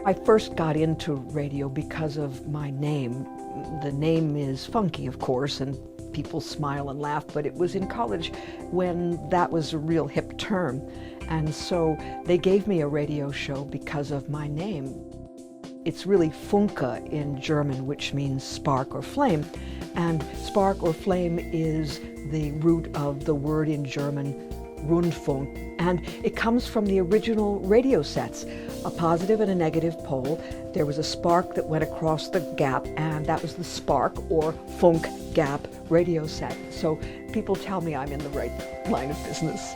I first got into radio because of my name. The name is funky, of course, and people smile and laugh, but it was in college when that was a real hip term. And so they gave me a radio show because of my name. It's really Funke in German, which means spark or flame. And spark or flame is the root of the word in German, Rundfunk. And it comes from the original radio sets, a positive and a negative pole. There was a spark that went across the gap, and that was the spark or Funk gap radio set. So people tell me I'm in the right line of business.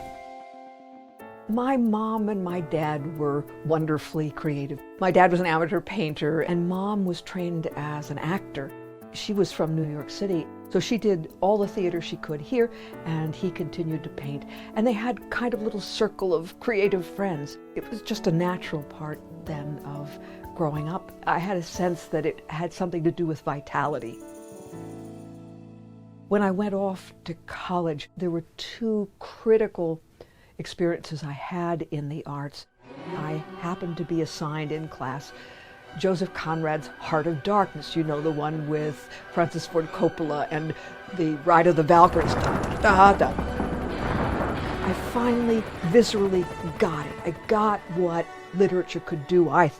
My mom and my dad were wonderfully creative. My dad was an amateur painter, and Mom was trained as an actor. She was from New York City, so she did all the theater she could here, and he continued to paint. And they had kind of a little circle of creative friends. It was just a natural part then of growing up. I had a sense that it had something to do with vitality. When I went off to college, there were two critical experiences I had in the arts. I happened to be assigned in class Joseph Conrad's Heart of Darkness, you know, the one with Francis Ford Coppola and the Ride of the Valkyries. Da, da, da. I finally viscerally got it. I got what literature could do, I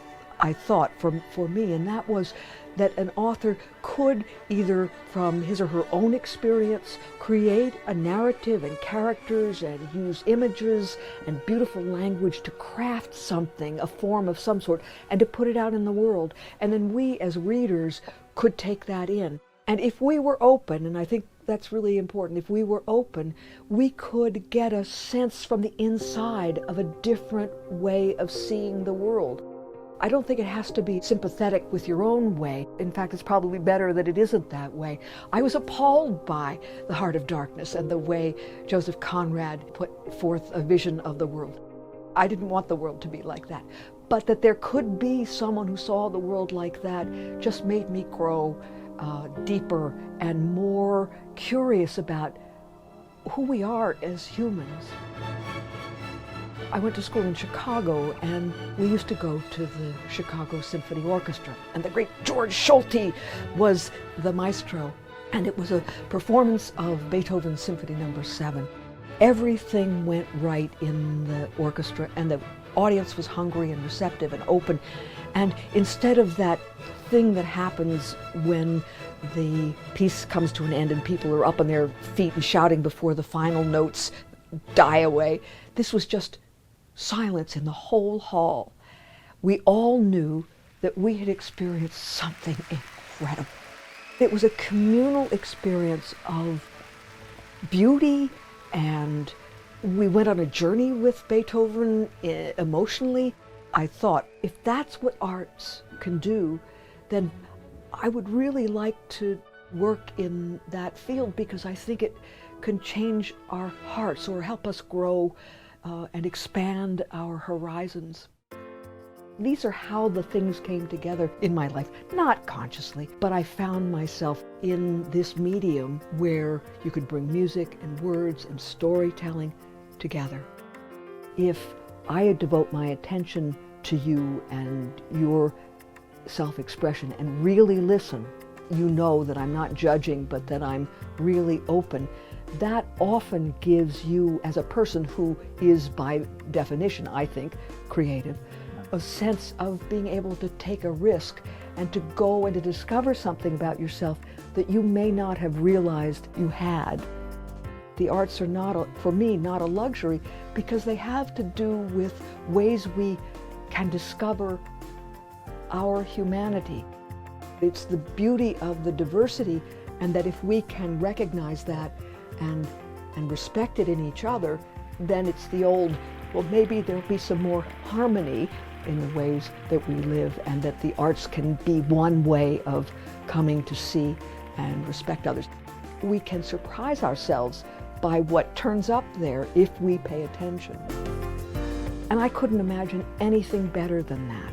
thought, for me, and that was that an author could either from his or her own experience create a narrative and characters and use images and beautiful language to craft something, a form of some sort, and to put it out in the world. And then we as readers could take that in. And if we were open, and I think that's really important, if we were open, we could get a sense from the inside of a different way of seeing the world. I don't think it has to be sympathetic with your own way. In fact, it's probably better that it isn't that way. I was appalled by The Heart of Darkness and the way Joseph Conrad put forth a vision of the world. I didn't want the world to be like that. But that there could be someone who saw the world like that just made me grow deeper and more curious about who we are as humans. I went to school in Chicago, and we used to go to the Chicago Symphony Orchestra, and the great George Solti was the maestro, and it was a performance of Beethoven's Symphony No. 7. Everything went right in the orchestra, and the audience was hungry and receptive and open, and instead of that thing that happens when the piece comes to an end and people are up on their feet and shouting before the final notes die away, this was just silence in the whole hall. We all knew that we had experienced something incredible. It was a communal experience of beauty, and we went on a journey with Beethoven emotionally. I thought, if that's what arts can do, then I would really like to work in that field, because I think it can change our hearts or help us grow and expand our horizons. These are how the things came together in my life, not consciously, but I found myself in this medium where you could bring music and words and storytelling together. If I devote my attention to you and your self-expression and really listen, you know that I'm not judging, but that I'm really open. That often gives you, as a person who is by definition, I think, creative, a sense of being able to take a risk and to go and to discover something about yourself that you may not have realized you had. The arts are not, for me, not a luxury, because they have to do with ways we can discover our humanity. It's the beauty of the diversity, and that if we can recognize that and respect it in each other, then it's the old, well, maybe there'll be some more harmony in the ways that we live, and that the arts can be one way of coming to see and respect others. We can surprise ourselves by what turns up there if we pay attention. And I couldn't imagine anything better than that.